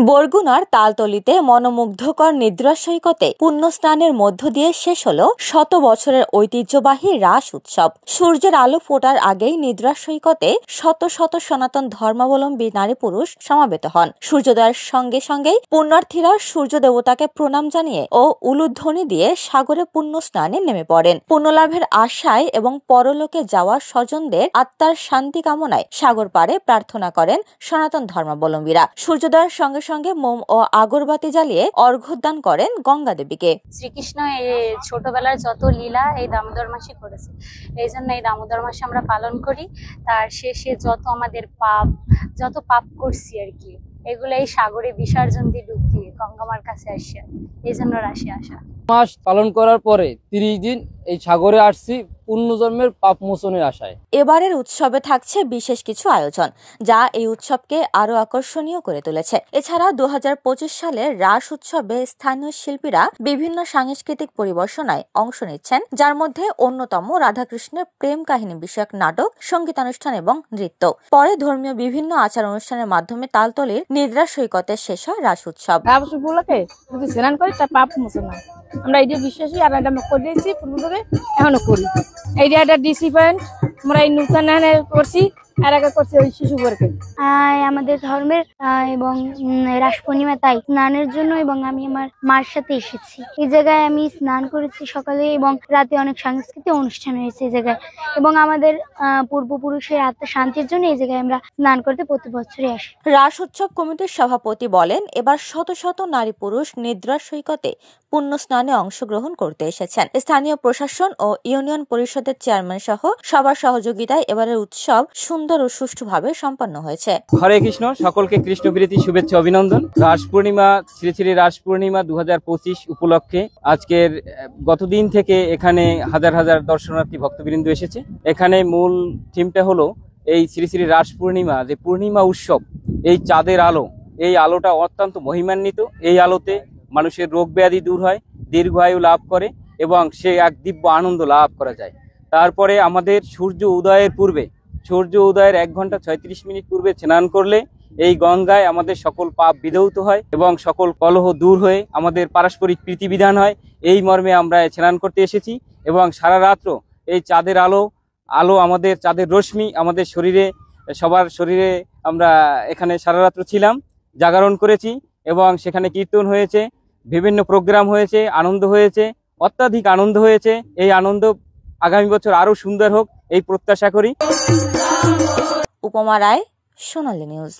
বরগুনার তালতলিতে মনোমুগ্ধকর নিদ্রা সৈকতে পুণ্য স্নানের মধ্য দিয়ে শেষ হল শত বছরের ঐতিহ্যবাহী রাস উৎসব। সূর্যের আলো ফোটার আগেই নিদ্রা সৈকতে শত শত সনাতন ধর্মাবলম্বী নারী পুরুষ সমাবেত হন। সূর্যোদয়ের সঙ্গে সঙ্গেই পুণ্যার্থীরা সূর্য দেবতাকে প্রণাম জানিয়ে ও উলুধ্বনি দিয়ে সাগরে পুণ্য স্নানে নেমে পড়েন। পুণ্যলাভের আশায় এবং পরলোকে যাওয়ার স্বজনদের আত্মার শান্তি কামনায় সাগর পাড়ে প্রার্থনা করেন সনাতন ধর্মাবলম্বীরা। সূর্যোদয়ের সঙ্গে সঙ্গে মোম ও আগরবাতি জ্বালিয়ে অর্ঘ্যদান করেন গঙ্গা দেবীকে। শ্রীকৃষ্ণ এই ছোটবেলার যত লীলা এই দামোদর মাসে করেছে, এই জন্য এই দামোদর মাসে আমরা পালন করি। তার শেষে যত আমাদের যত পাপ করছি আর কি, এগুলো এই সাগরে বিসর্জন দিয়ে ডুব দিয়ে গঙ্গামার কাছে আসে, এই জন্য রাশি আসা। মাস পালন করার পরে 30 দিন এই সাগরে আসছি পুণ্যজন্মের পাপ মোচনের আশায়। এবারের উৎসবে থাকছে বিশেষ কিছু আয়োজন, যা এই উৎসবকে আরো আকর্ষণীয় করে তুলেছে। এছাড়া 2025 সালের রাস উৎসবে স্থানীয় শিল্পীরা বিভিন্ন সাংস্কৃতিক পরিবেশনায় অংশ নিচ্ছেন, যার মধ্যে অন্যতম রাধাকৃষ্ণের প্রেম কাহিনী বিষয়ক নাটক, সঙ্গীতানুষ্ঠান এবং নৃত্য। পরে ধর্মীয় বিভিন্ন আচার অনুষ্ঠানের মাধ্যমে তালতলির নিদ্রা সৈকতে শেষ হয় রাস উৎসব। যদি স্নান করি তার পাপ মোচন হয়, আমরা এই যে বিশ্বাসী আর এটা করে দিয়েছি পূর্ব থেকে এখনো করি। এইটা একটা ডিসি পয়েন্ট আমরা এই নূতন করছি, আর আগে করছি ওই শিশু বর্গে। আমাদের ধর্মের এবং রাস পূর্ণিমা তাই স্নানের জন্য এবং আমি আমার মার সাথে এসেছি। এই জায়গায় আমি স্নান করেছি সকালে এবং রাতে অনেক সাংস্কৃতিক অনুষ্ঠান হয়েছে এই জায়গায়, এবং আমাদের পূর্বপুরুষের আত্মা শান্তির জন্য এই জায়গায় আমরা স্নান করতে প্রতি বছরই আসি। রাস উৎসব কমিটির সভাপতি বলেন, এবার শত শত নারী পুরুষ নিদ্রা সৈকতে পুণ্য স্নানে অংশগ্রহণ করতে এসেছেন। স্থানীয় প্রশাসন ও ইউনিয়ন পরিষদের চেয়ারম্যান সহ সবার সহযোগিতায় এবারের উৎসব সুন্দর ও সুষ্ঠুভাবে সম্পন্ন হয়েছে। হরে কৃষ্ণ, সকলকে কৃষ্ণ প্রীতি শুভেচ্ছা অভিনন্দন। রাস পূর্ণিমা, শ্রী শ্রী রাস পূর্ণিমা 2025 উপলক্ষে আজকের গতদিন থেকে এখানে হাজার হাজার দর্শনার্থী ভক্তবৃন্দ এসেছে। এখানে মূল থিমটা হলো এই শ্রী শ্রী রাস পূর্ণিমা, যে পূর্ণিমা উৎসব, এই চাঁদের আলো, এই আলোটা অত্যন্ত মহিমান্বিত। এই আলোতে মানুষের রোগ ব্যাধি দূর হয়, দীর্ঘায়ু লাভ করে এবং সে এক দিব্য আনন্দ লাভ করা যায়। তারপরে আমাদের সূর্য উদয়ের 1 ঘন্টা 36 মিনিট পূর্বে স্নান করলে এই গঙ্গায় আমাদের সকল পাপ বিধৌত হয় এবং সকল কলহ দূর হয়ে আমাদের পারস্পরিক প্রীতি বিধান হয়। এই মর্মে আমরা স্নান করতে এসেছি এবং সারা রাত্র এই চাঁদের আলো আমাদের চাঁদের রশ্মি আমাদের শরীরে, সবার শরীরে আমরা এখানে সারা রাত্র ছিলাম, জাগরণ করেছি এবং সেখানে কীর্তন হয়েছে, বিভিন্ন প্রোগ্রাম হয়েছে, আনন্দ হয়েছে, অত্যাধিক আনন্দ হয়েছে। এই আনন্দ আগামী বছর আরো সুন্দর হোক এই প্রত্যাশা করি। উপমা রায়, সোনালী নিউজ।